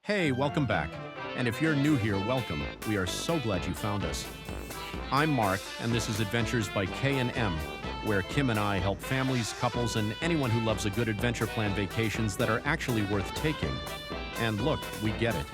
Hey, welcome back. And if you're new here, welcome. We are so glad you found us. I'm Mark, and this is Adventures by K&M, where Kim and I help families, couples, and anyone who loves a good adventure plan vacations that are actually worth taking. And look, we get it.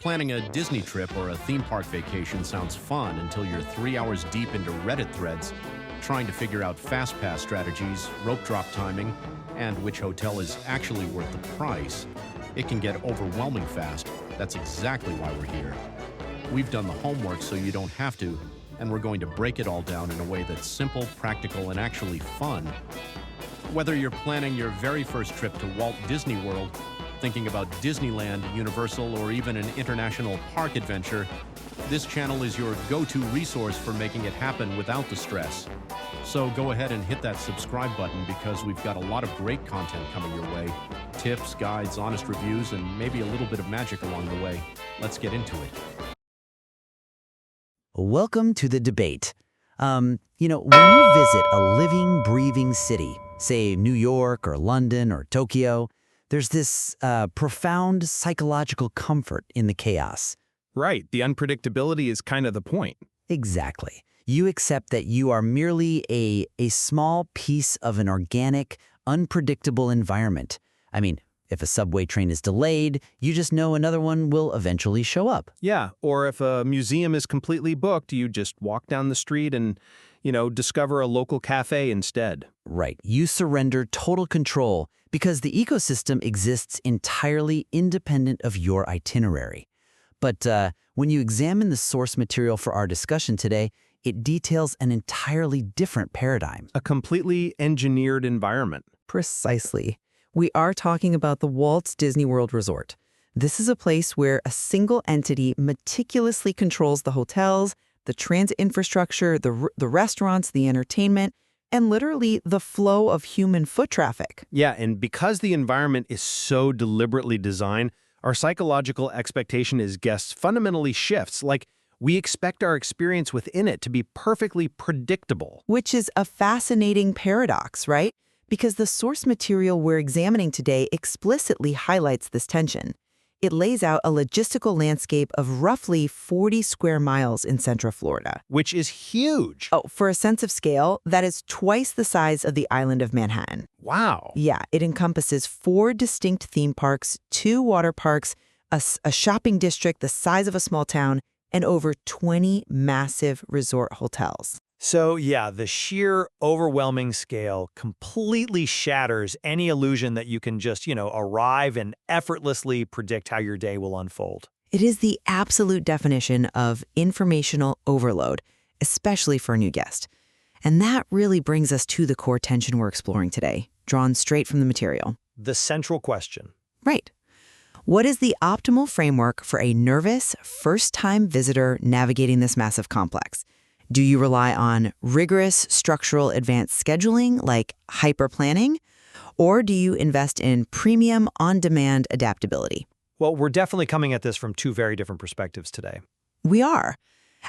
Planning a Disney trip or a theme park vacation sounds fun until you're 3 hours deep into Reddit threads, trying to figure out fast pass strategies, rope drop timing, and which hotel is actually worth the price. It can get overwhelming fast. That's exactly why we're here. We've done the homework so you don't have to, and we're going to break it all down in a way that's simple, practical, and actually fun. Whether you're planning your very first trip to Walt Disney World, thinking about Disneyland, Universal, or even an international park adventure, this channel is your go-to resource for making it happen without the stress. So go ahead and hit that subscribe button because we've got a lot of great content coming your way. Tips, guides, honest reviews, and maybe a little bit of magic along the way. Let's get into it. Welcome to the debate. When you visit a living, breathing city, say New York or London or Tokyo, there's this profound psychological comfort in the chaos. Right, the unpredictability is kind of the point. Exactly. You accept that you are merely a small piece of an organic, unpredictable environment. I mean, if a subway train is delayed, you just know another one will eventually show up. Yeah, or if a museum is completely booked, you just walk down the street and, discover a local cafe instead. Right. You surrender total control because the ecosystem exists entirely independent of your itinerary. But when you examine the source material for our discussion today, it details an entirely different paradigm. A completely engineered environment. Precisely. We are talking about the Walt Disney World Resort. This is a place where a single entity meticulously controls the hotels, the transit infrastructure, the restaurants, the entertainment, and literally the flow of human foot traffic. Yeah, and because the environment is so deliberately designed, our psychological expectation as guests fundamentally shifts. Like, we expect our experience within it to be perfectly predictable. Which is a fascinating paradox, right? Because the source material we're examining today explicitly highlights this tension. It lays out a logistical landscape of roughly 40 square miles in Central Florida. Which is huge. Oh, for a sense of scale, that is twice the size of the island of Manhattan. Wow. Yeah, it encompasses 4 distinct theme parks, 2 water parks, a shopping district the size of a small town, and over 20 massive resort hotels. So yeah, the sheer overwhelming scale completely shatters any illusion that you can just, arrive and effortlessly predict how your day will unfold. It is the absolute definition of informational overload, especially for a new guest. And that really brings us to the core tension we're exploring today, drawn straight from the material. The central question. Right. What is the optimal framework for a nervous, first-time visitor navigating this massive complex? Do you rely on rigorous structural advanced scheduling like hyper-planning, or do you invest in premium on-demand adaptability? Well, we're definitely coming at this from 2 very different perspectives today. We are.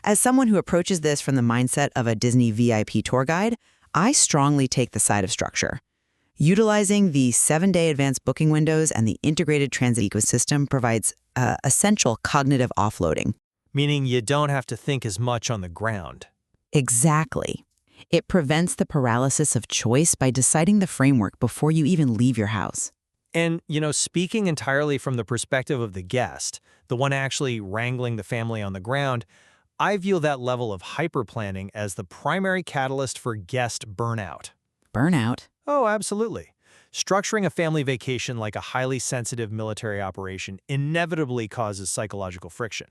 As someone who approaches this from the mindset of a Disney VIP tour guide, I strongly take the side of structure. Utilizing the 7-day advanced booking windows and the integrated transit ecosystem provides essential cognitive offloading. Meaning you don't have to think as much on the ground. Exactly. It prevents the paralysis of choice by deciding the framework before you even leave your house. And, speaking entirely from the perspective of the guest, the one actually wrangling the family on the ground, I view that level of hyper-planning as the primary catalyst for guest burnout. Burnout? Oh, absolutely. Structuring a family vacation like a highly sensitive military operation inevitably causes psychological friction.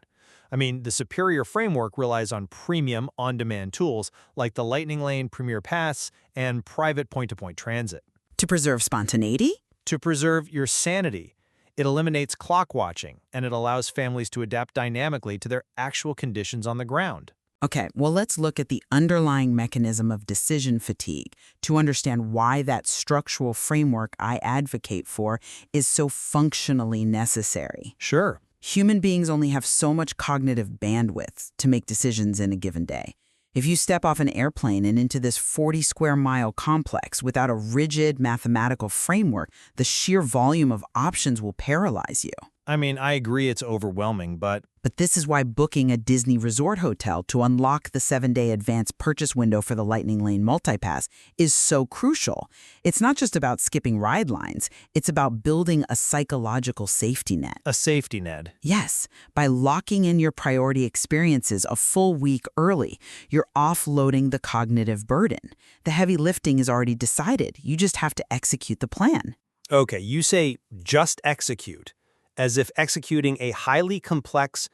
I mean, the superior framework relies on premium on-demand tools like the Lightning Lane Premier Pass and private point-to-point transit. To preserve spontaneity? To preserve your sanity. It eliminates clock watching, and it allows families to adapt dynamically to their actual conditions on the ground. Okay, well, let's look at the underlying mechanism of decision fatigue to understand why that structural framework I advocate for is so functionally necessary. Sure. Human beings only have so much cognitive bandwidth to make decisions in a given day. If you step off an airplane and into this 40-square-mile complex without a rigid mathematical framework, the sheer volume of options will paralyze you. I mean, I agree it's overwhelming, but But this is why booking a Disney Resort hotel to unlock the 7-day advance purchase window for the Lightning Lane Multipass is so crucial. It's not just about skipping ride lines, it's about building a psychological safety net. a safety net. Yes, by locking in your priority experiences a full week early, you're offloading the cognitive burden. The heavy lifting is already decided. You just have to execute the plan. Okay, you say just execute, as if executing a highly complex,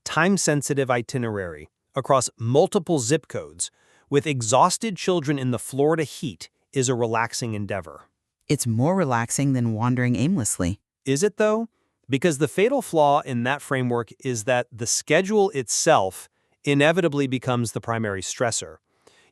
time-sensitive itinerary across multiple zip codes with exhausted children in the Florida heat is a relaxing endeavor. It's more relaxing than wandering aimlessly. Is it, though? Because the fatal flaw in that framework is that the schedule itself inevitably becomes the primary stressor.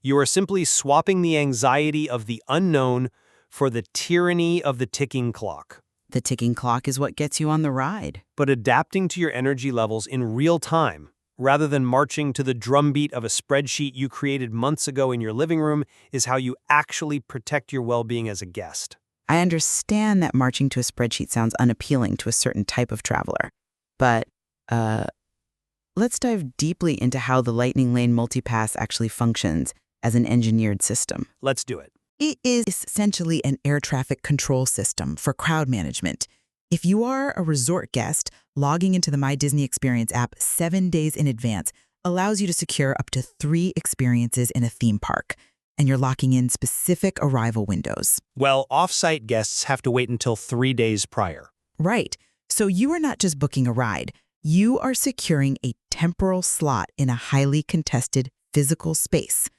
You are simply swapping the anxiety of the unknown for the tyranny of the ticking clock. The ticking clock is what gets you on the ride. But adapting to your energy levels in real time, rather than marching to the drumbeat of a spreadsheet you created months ago in your living room, is how you actually protect your well-being as a guest. I understand that marching to a spreadsheet sounds unappealing to a certain type of traveler. But, let's dive deeply into how the Lightning Lane Multipass actually functions as an engineered system. Let's do it. It is essentially an air traffic control system for crowd management. If you are a resort guest, logging into the My Disney Experience app 7 days in advance allows you to secure up to 3 experiences in a theme park, and you're locking in specific arrival windows. Well, off-site guests have to wait until 3 days prior. Right. So you are not just booking a ride, you are securing a temporal slot in a highly contested physical space.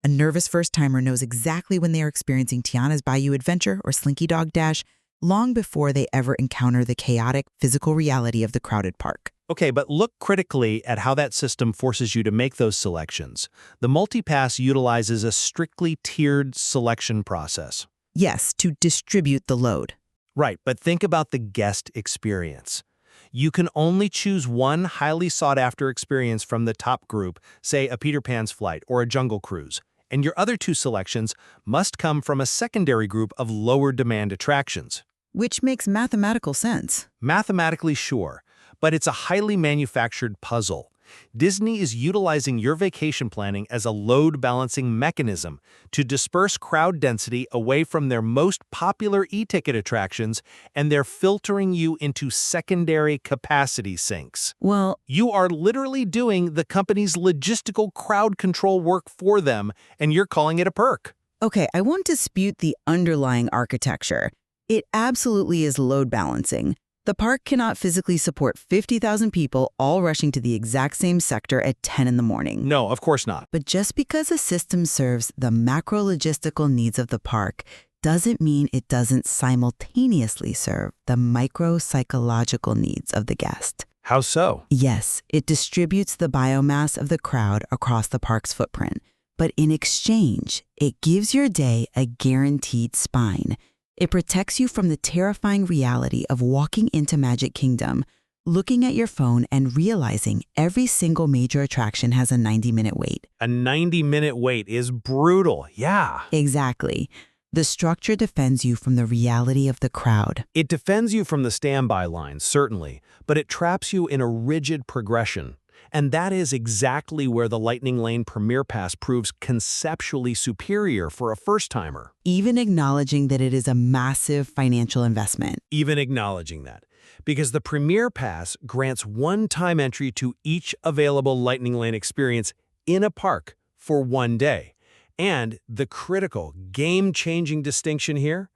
A nervous first-timer knows exactly when they are experiencing Tiana's Bayou Adventure or Slinky Dog Dash long before they ever encounter the chaotic physical reality of the crowded park. Okay, but look critically at how that system forces you to make those selections. The multipass utilizes a strictly tiered selection process. Yes, to distribute the load. Right, but think about the guest experience. You can only choose one highly sought-after experience from the top group, say a Peter Pan's flight or a Jungle Cruise, and your other 2 selections must come from a secondary group of lower-demand attractions. Which makes mathematical sense. Mathematically, sure, but it's a highly manufactured puzzle. Disney is utilizing your vacation planning as a load-balancing mechanism to disperse crowd density away from their most popular e-ticket attractions, and they're filtering you into secondary capacity sinks. Well, You are literally doing the company's logistical crowd control work for them, and you're calling it a perk. okay, I won't dispute the underlying architecture. It absolutely is load balancing. The park cannot physically support 50,000 people all rushing to the exact same sector at 10 in the morning. No, of course not. But just because a system serves the macro-logistical needs of the park doesn't mean it doesn't simultaneously serve the micro-psychological needs of the guest. How so? Yes, it distributes the biomass of the crowd across the park's footprint, but in exchange, it gives your day a guaranteed spine. It protects you from the terrifying reality of walking into Magic Kingdom, looking at your phone and realizing every single major attraction has a 90-minute wait. A 90-minute wait is brutal, yeah. Exactly. The structure defends you from the reality of the crowd. It defends you from the standby lines, certainly, but it traps you in a rigid progression. And that is exactly where the Lightning Lane Premier Pass proves conceptually superior for a first-timer. Even acknowledging that it is a massive financial investment. Even acknowledging that. Because the Premier Pass grants one-time entry to each available Lightning Lane experience in a park for 1 day. And the critical, game-changing distinction here,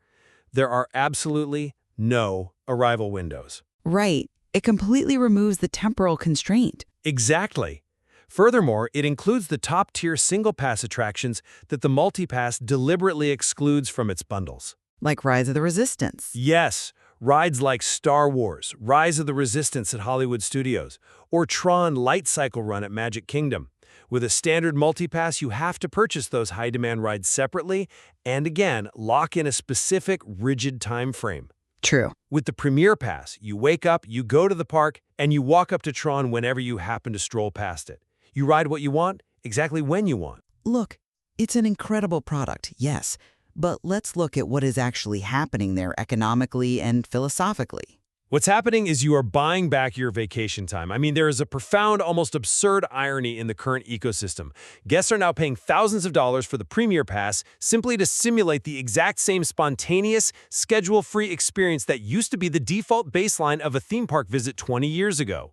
there are absolutely no arrival windows. Right. It completely removes the temporal constraint. Exactly. Furthermore, it includes the top-tier single-pass attractions that the multipass deliberately excludes from its bundles. Like Rise of the Resistance. Yes, rides like Star Wars, Rise of the Resistance at Hollywood Studios, or Tron Light Cycle Run at Magic Kingdom. With a standard multipass, you have to purchase those high-demand rides separately and, again, lock in a specific, rigid time frame. True. With the Premier Pass, you wake up, you go to the park, and you walk up to Tron whenever you happen to stroll past it. You ride what you want, exactly when you want. Look, it's an incredible product, yes, but let's look at what is actually happening there economically and philosophically. What's happening is you are buying back your vacation time. I mean, there is a profound, almost absurd irony in the current ecosystem. Guests are now paying thousands of dollars for the Premier Pass simply to simulate the exact same spontaneous, schedule-free experience that used to be the default baseline of a theme park visit 20 years ago.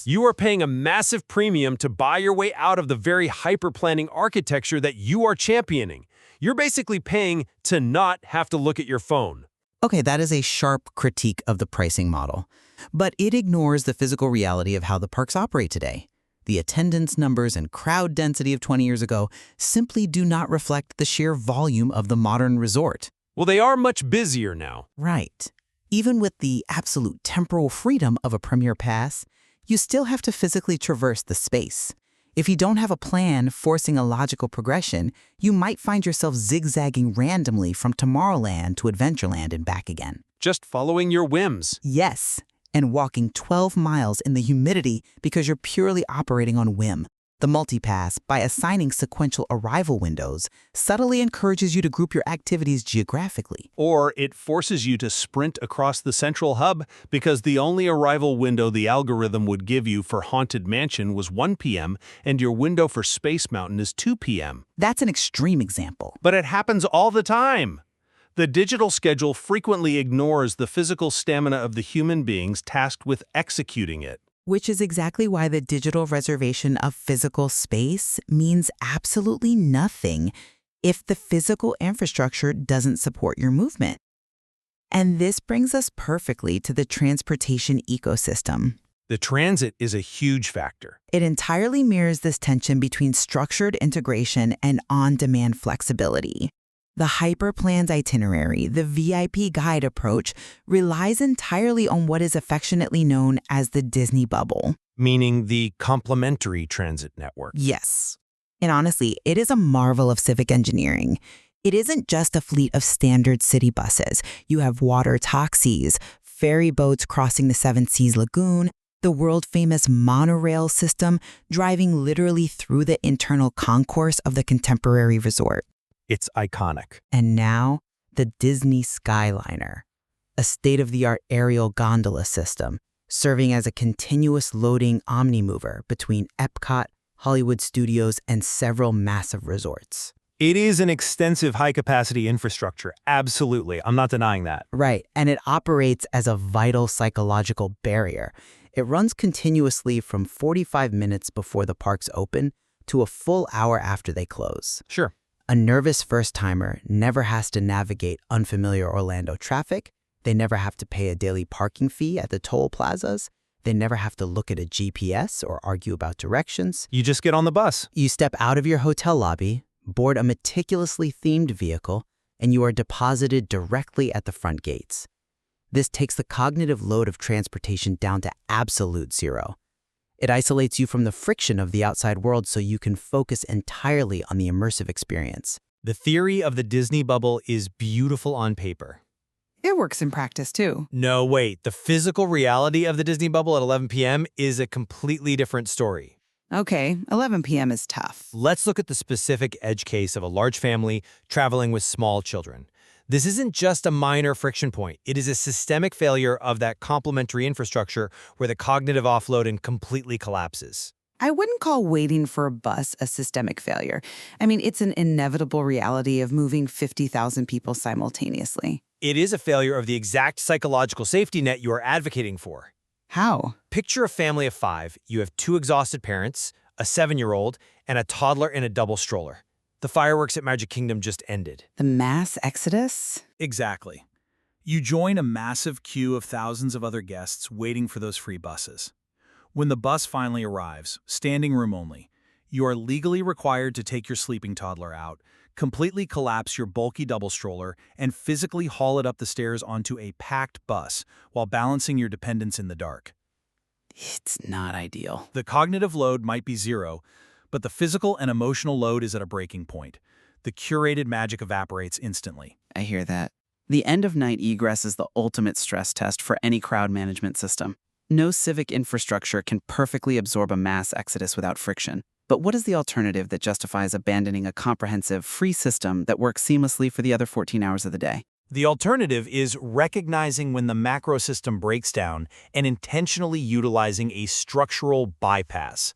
You are paying a massive premium to buy your way out of the very hyper-planning architecture that you are championing. You're basically paying to not have to look at your phone. Okay, that is a sharp critique of the pricing model. But it ignores the physical reality of how the parks operate today. The attendance numbers and crowd density of 20 years ago simply do not reflect the sheer volume of the modern resort. Well, they are much busier now. Right. Even with the absolute temporal freedom of a Premier Pass, you still have to physically traverse the space. If you don't have a plan forcing a logical progression, you might find yourself zigzagging randomly from Tomorrowland to Adventureland and back again. Just following your whims. Yes, and walking 12 miles in the humidity because you're purely operating on whim. The MultiPass, by assigning sequential arrival windows, subtly encourages you to group your activities geographically. Or it forces you to sprint across the central hub because the only arrival window the algorithm would give you for Haunted Mansion was 1 p.m. and your window for Space Mountain is 2 p.m. That's an extreme example. But it happens all the time. The digital schedule frequently ignores the physical stamina of the human beings tasked with executing it. Which is exactly why the digital reservation of physical space means absolutely nothing if the physical infrastructure doesn't support your movement. And this brings us perfectly to the transportation ecosystem. The transit is a huge factor. It entirely mirrors this tension between structured integration and on-demand flexibility. The hyper-planned itinerary, the VIP guide approach, relies entirely on what is affectionately known as the Disney bubble. Meaning the complementary transit network. Yes. And honestly, it is a marvel of civic engineering. It isn't just a fleet of standard city buses. You have water taxis, ferry boats crossing the Seven Seas Lagoon, the world-famous monorail system driving literally through the internal concourse of the contemporary resort. It's iconic. And now, the Disney Skyliner, a state-of-the-art aerial gondola system, serving as a continuous loading omnimover between Epcot, Hollywood Studios, and several massive resorts. It is an extensive high-capacity infrastructure, absolutely. I'm not denying that. Right, and it operates as a vital psychological barrier. It runs continuously from 45 minutes before the parks open to a full hour after they close. Sure. A nervous first-timer never has to navigate unfamiliar Orlando traffic. They never have to pay a daily parking fee at the toll plazas. They never have to look at a GPS or argue about directions. You just get on the bus. You step out of your hotel lobby, board a meticulously themed vehicle, and you are deposited directly at the front gates. This takes the cognitive load of transportation down to absolute zero. It isolates you from the friction of the outside world so you can focus entirely on the immersive experience. The theory of the Disney bubble is beautiful on paper. It works in practice, too. No, wait. The physical reality of the Disney bubble at 11 p.m. is a completely different story. Okay, 11 p.m. is tough. Let's look at the specific edge case of a large family traveling with small children. This isn't just a minor friction point. It is a systemic failure of that complementary infrastructure where the cognitive offload completely collapses. I wouldn't call waiting for a bus a systemic failure. I mean, it's an inevitable reality of moving 50,000 people simultaneously. It is a failure of the exact psychological safety net you are advocating for. How? Picture a family of 5. You have 2 exhausted parents, a 7-year-old, and a toddler in a double stroller. The fireworks at Magic Kingdom just ended. The mass exodus? Exactly. You join a massive queue of thousands of other guests waiting for those free buses. When the bus finally arrives, standing room only, you are legally required to take your sleeping toddler out, completely collapse your bulky double stroller, and physically haul it up the stairs onto a packed bus while balancing your dependents in the dark. It's not ideal. The cognitive load might be zero, but the physical and emotional load is at a breaking point. The curated magic evaporates instantly. I hear that. The end-of-night egress is the ultimate stress test for any crowd management system. No civic infrastructure can perfectly absorb a mass exodus without friction. But what is the alternative that justifies abandoning a comprehensive, free system that works seamlessly for the other 14 hours of the day? The alternative is recognizing when the macro system breaks down and intentionally utilizing a structural bypass.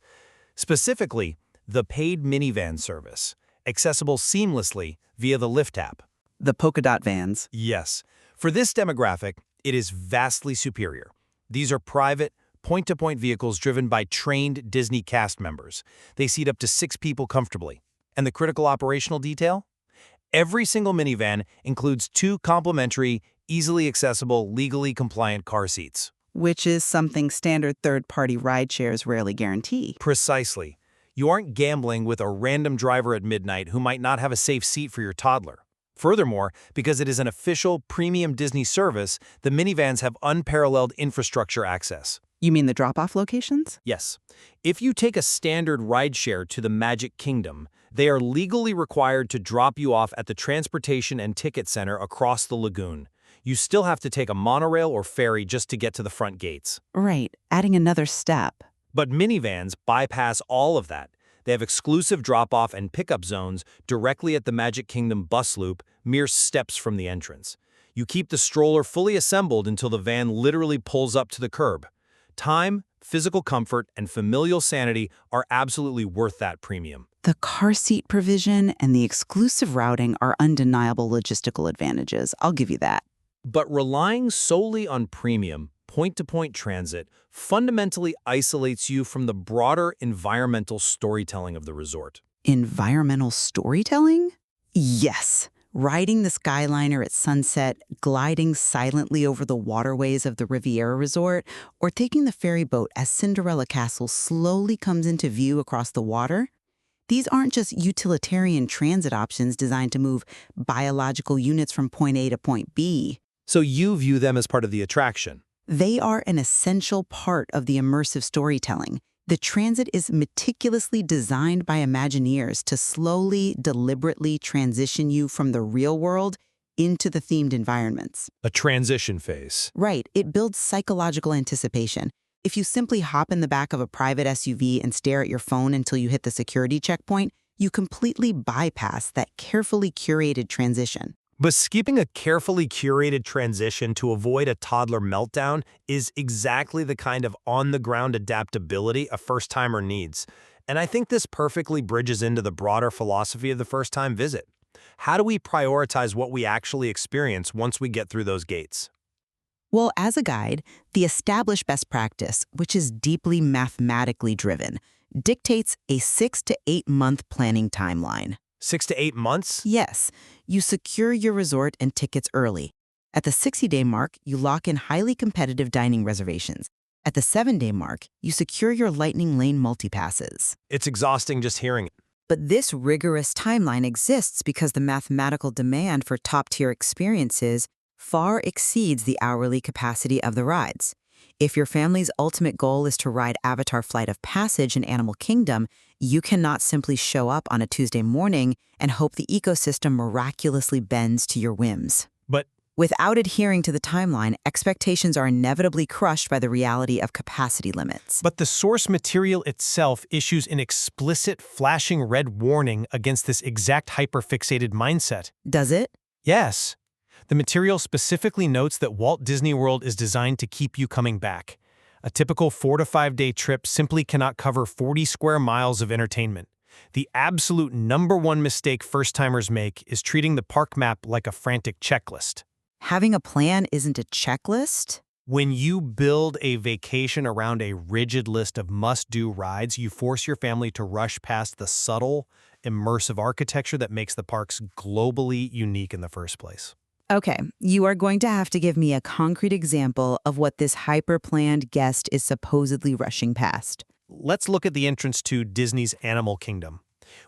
Specifically, the paid minivan service, accessible seamlessly via the Lyft app. The polka dot vans. Yes, for this demographic, it is vastly superior. These are private, point-to-point vehicles driven by trained Disney cast members. They seat up to 6 people comfortably. And the critical operational detail? Every single minivan includes 2 complimentary, easily accessible, legally compliant car seats. Which is something standard third-party rideshares rarely guarantee. Precisely. You aren't gambling with a random driver at midnight who might not have a safe seat for your toddler. Furthermore, because it is an official premium Disney service, the minivans have unparalleled infrastructure access. You mean the drop-off locations? Yes. If you take a standard rideshare to the Magic Kingdom, they are legally required to drop you off at the Transportation and Ticket Center across the lagoon. You still have to take a monorail or ferry just to get to the front gates. Right, adding another step. But minivans bypass all of that. They have exclusive drop-off and pickup zones directly at the Magic Kingdom bus loop, mere steps from the entrance. You keep the stroller fully assembled until the van literally pulls up to the curb. Time, physical comfort, and familial sanity are absolutely worth that premium. The car seat provision and the exclusive routing are undeniable logistical advantages. I'll give you that. But relying solely on premium, point-to-point transit fundamentally isolates you from the broader environmental storytelling of the resort. Environmental storytelling? Yes. Riding the Skyliner at sunset, gliding silently over the waterways of the Riviera Resort, or taking the ferry boat as Cinderella Castle slowly comes into view across the water. These aren't just utilitarian transit options designed to move biological units from point A to point B. So you view them as part of the attraction. They are an essential part of the immersive storytelling. The transit is meticulously designed by Imagineers to slowly, deliberately transition you from the real world into the themed environments. A transition phase. Right. It builds psychological anticipation. If you simply hop in the back of a private SUV and stare at your phone until you hit the security checkpoint, you completely bypass that carefully curated transition. But skipping a carefully curated transition to avoid a toddler meltdown is exactly the kind of on-the-ground adaptability a first-timer needs. And I think this perfectly bridges into the broader philosophy of the first-time visit. How do we prioritize what we actually experience once we get through those gates? Well, as a guide, the established best practice, which is deeply mathematically driven, dictates a 6 to 8 month planning timeline. 6 to 8 months? Yes, you secure your resort and tickets early. At the 60-day mark, you lock in highly competitive dining reservations. At the 7-day mark, you secure your Lightning Lane multi-passes. It's exhausting just hearing it. But this rigorous timeline exists because the mathematical demand for top-tier experiences far exceeds the hourly capacity of the rides. If your family's ultimate goal is to ride Avatar Flight of Passage in Animal Kingdom, you cannot simply show up on a Tuesday morning and hope the ecosystem miraculously bends to your whims. But without adhering to the timeline, expectations are inevitably crushed by the reality of capacity limits. But the source material itself issues an explicit flashing red warning against this exact hyperfixated mindset. Does it? Yes. The material specifically notes that Walt Disney World is designed to keep you coming back. A typical 4 to 5 day trip simply cannot cover 40 square miles of entertainment. The absolute #1 mistake first-timers make is treating the park map like a frantic checklist. Having a plan isn't a checklist? When you build a vacation around a rigid list of must-do rides, you force your family to rush past the subtle, immersive architecture that makes the parks globally unique in the first place. Okay, you are going to have to give me a concrete example of what this hyper-planned guest is supposedly rushing past. Let's look at the entrance to Disney's Animal Kingdom.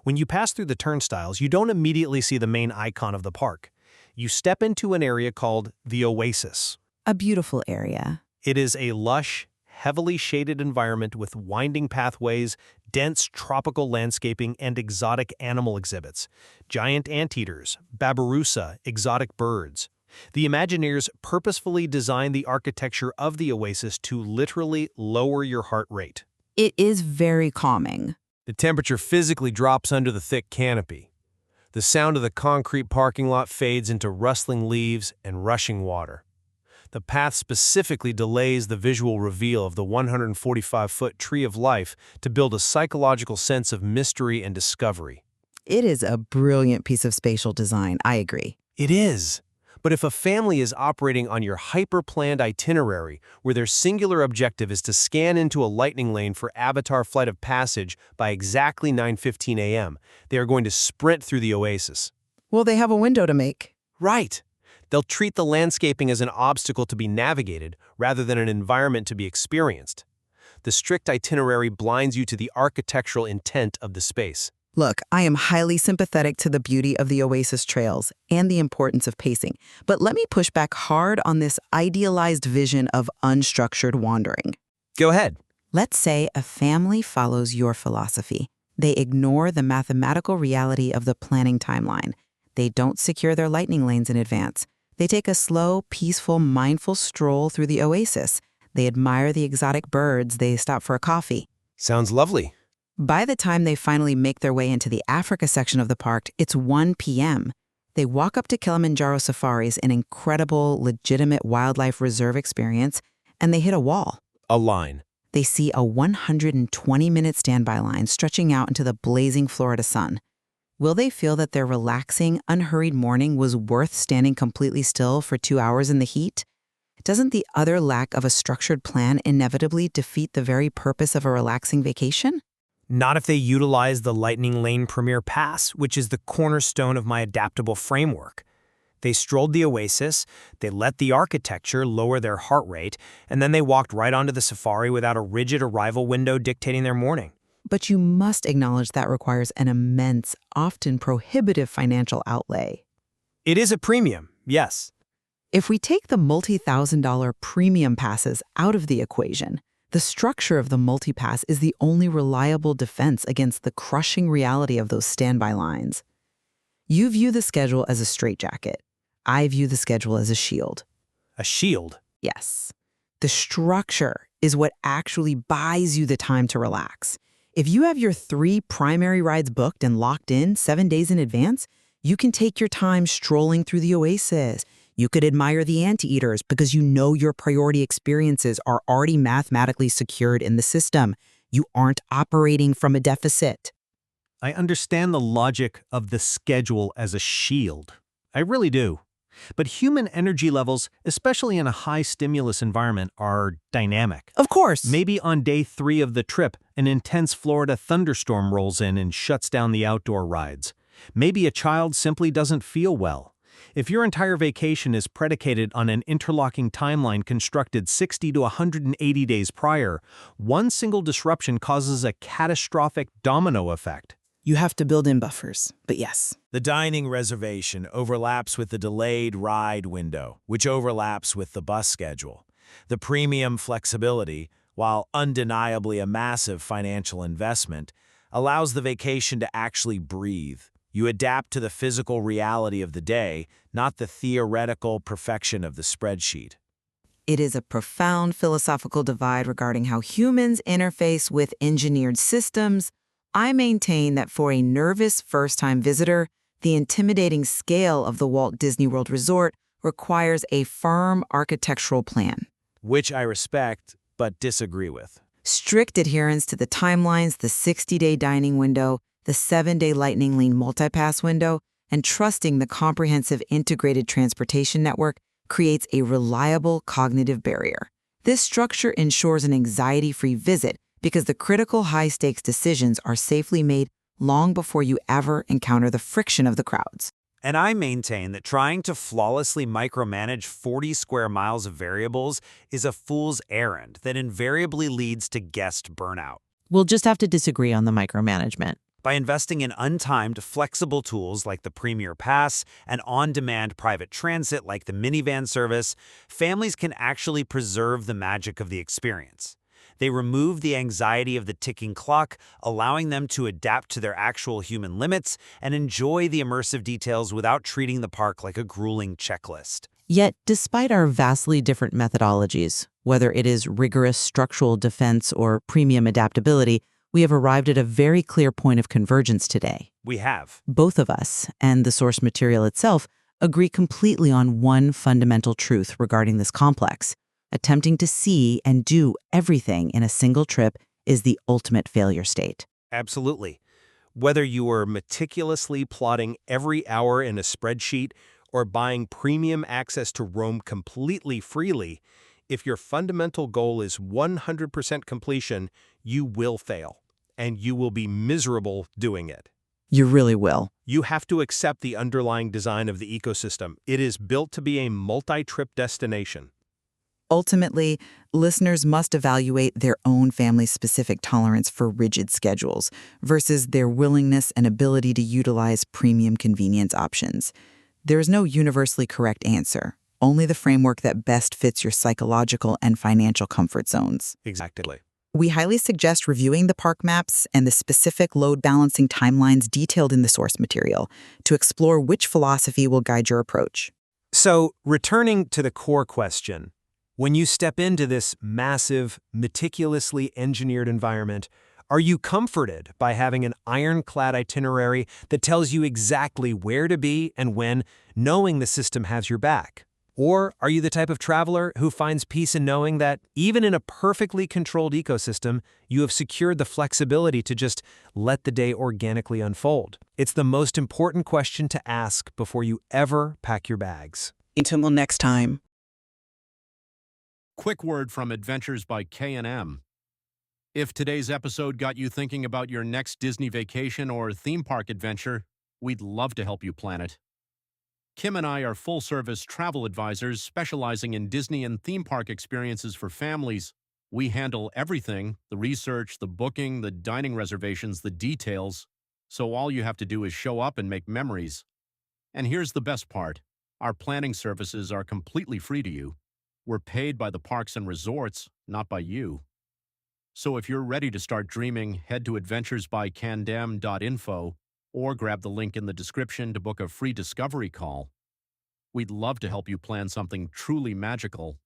When you pass through the turnstiles, you don't immediately see the main icon of the park. You step into an area called the Oasis. A beautiful area. It is a lush, heavily shaded environment with winding pathways, dense tropical landscaping, and exotic animal exhibits. Giant anteaters, babirusa, exotic birds. The Imagineers purposefully designed the architecture of the Oasis to literally lower your heart rate. It is very calming. The temperature physically drops under the thick canopy. The sound of the concrete parking lot fades into rustling leaves and rushing water. The path specifically delays the visual reveal of the 145-foot tree of life to build a psychological sense of mystery and discovery. It is a brilliant piece of spatial design, I agree. It is. But if a family is operating on your hyper-planned itinerary, where their singular objective is to scan into a lightning lane for Avatar Flight of Passage by exactly 9:15 a.m., they are going to sprint through the oasis. Well, they have a window to make. Right. They'll treat the landscaping as an obstacle to be navigated rather than an environment to be experienced. The strict itinerary blinds you to the architectural intent of the space. Look, I am highly sympathetic to the beauty of the oasis trails and the importance of pacing, but let me push back hard on this idealized vision of unstructured wandering. Go ahead. Let's say a family follows your philosophy. They ignore the mathematical reality of the planning timeline. They don't secure their lightning lanes in advance. They take a slow, peaceful, mindful stroll through the oasis. They admire the exotic birds. They stop for a coffee. Sounds lovely. By the time they finally make their way into the Africa section of the park, it's 1 p.m. They walk up to Kilimanjaro Safaris, an incredible, legitimate wildlife reserve experience, and they hit a wall. A line. They see a 120-minute standby line stretching out into the blazing Florida sun. Will they feel that their relaxing, unhurried morning was worth standing completely still for 2 hours in the heat? Doesn't the utter lack of a structured plan inevitably defeat the very purpose of a relaxing vacation? Not if they utilize the Lightning Lane Premier Pass, which is the cornerstone of my adaptable framework. They strolled the oasis, they let the architecture lower their heart rate, and then they walked right onto the safari without a rigid arrival window dictating their morning. But you must acknowledge that requires an immense, often prohibitive financial outlay. It is a premium, yes. If we take the multi-thousand-dollar premium passes out of the equation, the structure of the multi-pass is the only reliable defense against the crushing reality of those standby lines. You view the schedule as a straitjacket. I view the schedule as a shield. A shield? Yes. The structure is what actually buys you the time to relax. If you have your 3 primary rides booked and locked in 7 days in advance, you can take your time strolling through the oasis. You could admire the anteaters because you know your priority experiences are already mathematically secured in the system. You aren't operating from a deficit. I understand the logic of the schedule as a shield. I really do. But human energy levels, especially in a high-stimulus environment, are dynamic. Of course. Maybe on day 3 of the trip, an intense Florida thunderstorm rolls in and shuts down the outdoor rides. Maybe a child simply doesn't feel well. If your entire vacation is predicated on an interlocking timeline constructed 60 to 180 days prior, one single disruption causes a catastrophic domino effect. You have to build in buffers, but yes. The dining reservation overlaps with the delayed ride window, which overlaps with the bus schedule. The premium flexibility, while undeniably a massive financial investment, allows the vacation to actually breathe. You adapt to the physical reality of the day, not the theoretical perfection of the spreadsheet. It is a profound philosophical divide regarding how humans interface with engineered systems. I maintain that for a nervous first-time visitor, the intimidating scale of the Walt Disney World Resort requires a firm architectural plan. Which I respect, but disagree with. Strict adherence to the timelines, the 60-day dining window, the 7-day Lightning Lane multipass window, and trusting the comprehensive integrated transportation network creates a reliable cognitive barrier. This structure ensures an anxiety-free visit because the critical high-stakes decisions are safely made long before you ever encounter the friction of the crowds. And I maintain that trying to flawlessly micromanage 40 square miles of variables is a fool's errand that invariably leads to guest burnout. We'll just have to disagree on the micromanagement. By investing in untimed, flexible tools like the Premier Pass and on-demand private transit like the minivan service, families can actually preserve the magic of the experience. They remove the anxiety of the ticking clock, allowing them to adapt to their actual human limits and enjoy the immersive details without treating the park like a grueling checklist. Yet, despite our vastly different methodologies, whether it is rigorous structural defense or premium adaptability, We have arrived at a very clear point of convergence today. We have. Both of us, and the source material itself, agree completely on one fundamental truth regarding this complex. Attempting to see and do everything in a single trip is the ultimate failure state. Absolutely. Whether you are meticulously plotting every hour in a spreadsheet or buying premium access to roam completely freely, if your fundamental goal is 100% completion, you will fail, and you will be miserable doing it. You really will. You have to accept the underlying design of the ecosystem. It is built to be a multi-trip destination. Ultimately, listeners must evaluate their own family-specific tolerance for rigid schedules versus their willingness and ability to utilize premium convenience options. There is no universally correct answer, only the framework that best fits your psychological and financial comfort zones. Exactly. We highly suggest reviewing the park maps and the specific load balancing timelines detailed in the source material to explore which philosophy will guide your approach. So, returning to the core question, when you step into this massive, meticulously engineered environment, are you comforted by having an ironclad itinerary that tells you exactly where to be and when, knowing the system has your back? Or are you the type of traveler who finds peace in knowing that, even in a perfectly controlled ecosystem, you have secured the flexibility to just let the day organically unfold? It's the most important question to ask before you ever pack your bags. Until next time. Quick word from Adventures by K&M. If today's episode got you thinking about your next Disney vacation or theme park adventure, we'd love to help you plan it. Kim and I are full-service travel advisors specializing in Disney and theme park experiences for families. We handle everything, the research, the booking, the dining reservations, the details, so all you have to do is show up and make memories. And here's the best part. Our planning services are completely free to you. We're paid by the parks and resorts, not by you. So if you're ready to start dreaming, head to adventuresbykandem.info or grab the link in the description to book a free discovery call. We'd love to help you plan something truly magical